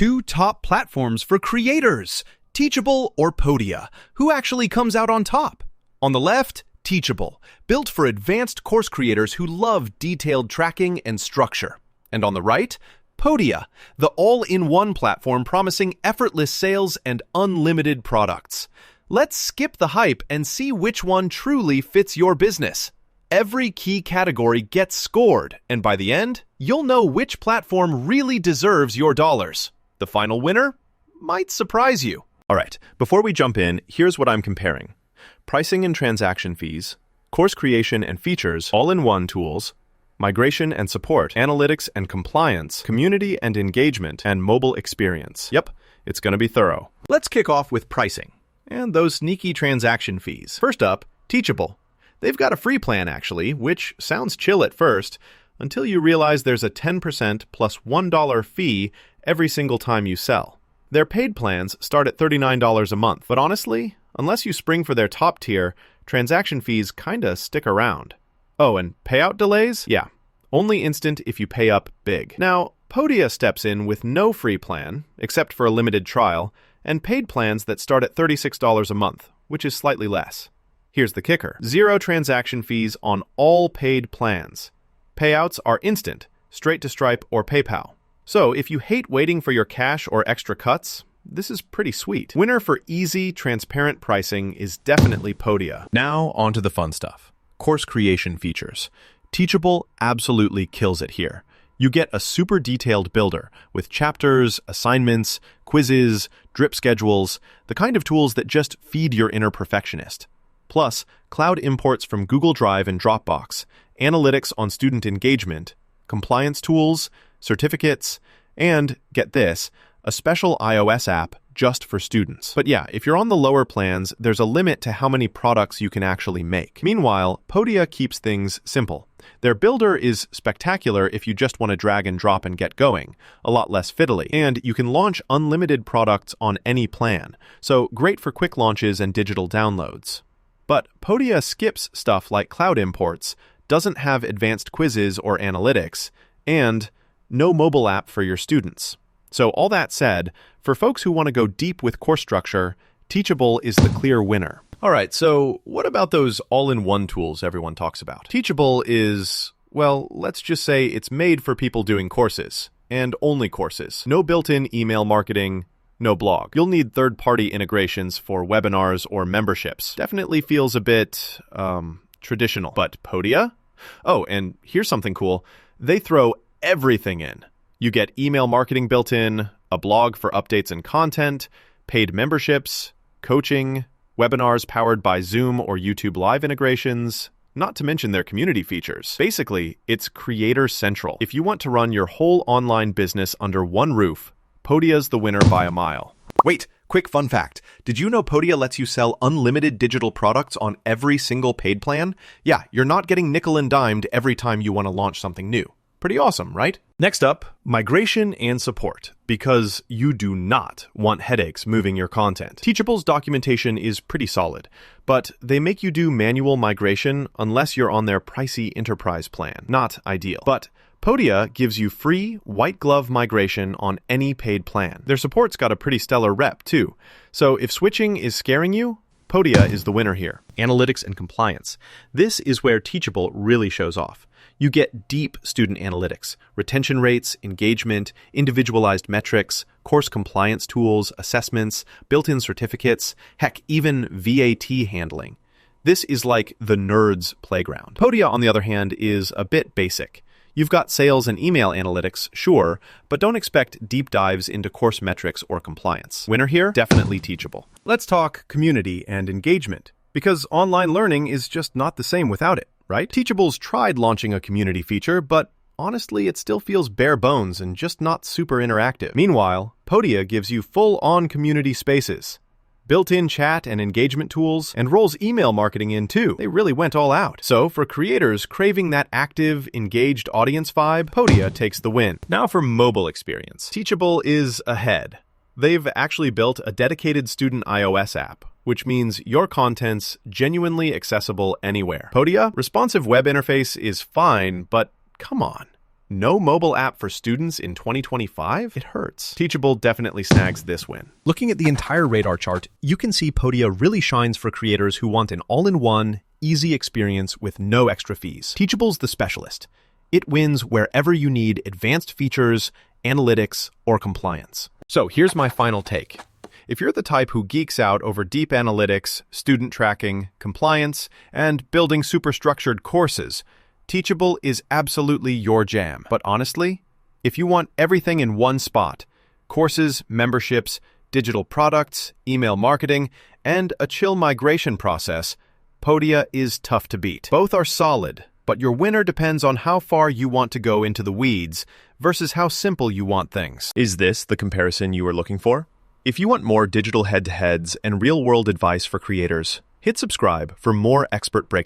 two top platforms for creators, Teachable or Podia. Who actually comes out on top? On the left, Teachable, built for advanced course creators who love detailed tracking and structure. And on the right, Podia, the all-in-one platform promising effortless sales and unlimited products. Let's skip the hype and see which one truly fits your business. Every key category gets scored, and by the end, you'll know which platform really deserves your dollars. The final winner might surprise you. All right, before we jump in, here's what I'm comparing. Pricing and transaction fees, course creation and features, all-in-one tools, migration and support, analytics and compliance, community and engagement, and mobile experience. Yep, it's going to be thorough. Let's kick off with pricing and those sneaky transaction fees. First up, Teachable. They've got a free plan, actually, which sounds chill at first, until you realize there's a 10% plus $1 fee every single time you sell. Their paid plans start at $39 a month, but honestly, unless you spring for their top tier, transaction fees kinda stick around. Oh, and payout delays? Yeah, only instant if you pay up big. Now, Podia steps in with no free plan, except for a limited trial, and paid plans that start at $36 a month, which is slightly less. Here's the kicker. 0 transaction fees on all paid plans. Payouts are instant, straight to Stripe or PayPal. So if you hate waiting for your cash or extra cuts, this is pretty sweet. Winner for easy, transparent pricing is definitely Podia. Now, on to the fun stuff. Course creation features. Teachable absolutely kills it here. You get a super detailed builder with chapters, assignments, quizzes, drip schedules, the kind of tools that just feed your inner perfectionist. Plus, cloud imports from Google Drive and Dropbox, analytics on student engagement, compliance tools, certificates, and, get this, a special iOS app just for students. But yeah, if you're on the lower plans, there's a limit to how many products you can actually make. Meanwhile, Podia keeps things simple. Their builder is spectacular if you just want to drag and drop and get going, a lot less fiddly. And you can launch unlimited products on any plan, so great for quick launches and digital downloads. But Podia skips stuff like cloud imports, doesn't have advanced quizzes or analytics, and no mobile app for your students. So all that said, for folks who want to go deep with course structure, Teachable is the clear winner. All right, so what about those all-in-one tools everyone talks about? Teachable is, well, let's just say it's made for people doing courses, and only courses. No built-in email marketing, no blog. You'll need third-party integrations for webinars or memberships. Definitely feels a bit, traditional. But Podia? Oh, and here's something cool. They throw everything in. You get email marketing built in, a blog for updates and content, paid memberships, coaching, webinars powered by Zoom or YouTube Live integrations, not to mention their community features. Basically, it's creator central. If you want to run your whole online business under one roof, Podia's the winner by a mile. Wait, quick fun fact. Did you know Podia lets you sell unlimited digital products on every single paid plan? Yeah, you're not getting nickel and dimed every time you want to launch something new. Pretty awesome, right? Next up, migration and support, because you do not want headaches moving your content. Teachable's documentation is pretty solid, but they make you do manual migration unless you're on their pricey enterprise plan. Not ideal. But Podia gives you free, white-glove migration on any paid plan. Their support's got a pretty stellar rep, too. So if switching is scaring you, Podia is the winner here. Analytics and compliance. This is where Teachable really shows off. You get deep student analytics, retention rates, engagement, individualized metrics, course compliance tools, assessments, built-in certificates, heck, even VAT handling. This is like the nerd's playground. Podia, on the other hand, is a bit basic. You've got sales and email analytics, sure, but don't expect deep dives into course metrics or compliance. Winner here? Definitely Teachable. Let's talk community and engagement, because online learning is just not the same without it. Right? Teachable's tried launching a community feature, but honestly, it still feels bare bones and just not super interactive. Meanwhile, Podia gives you full-on community spaces, built-in chat and engagement tools, and rolls email marketing in too. They really went all out. So for creators craving that active, engaged audience vibe, Podia takes the win. Now for mobile experience. Teachable is ahead. They've actually built a dedicated student iOS app, which means your content's genuinely accessible anywhere. Podia, responsive web interface is fine, but come on. No mobile app for students in 2025? It hurts. Teachable definitely snags this win. Looking at the entire radar chart, you can see Podia really shines for creators who want an all-in-one, easy experience with no extra fees. Teachable's the specialist. It wins wherever you need advanced features, analytics, or compliance. So here's my final take. If you're the type who geeks out over deep analytics, student tracking, compliance, and building super-structured courses, Teachable is absolutely your jam. But honestly, if you want everything in one spot, courses, memberships, digital products, email marketing, and a chill migration process, Podia is tough to beat. Both are solid, but your winner depends on how far you want to go into the weeds versus how simple you want things. Is this the comparison you were looking for? If you want more digital head-to-heads and real-world advice for creators, hit subscribe for more expert breakdowns.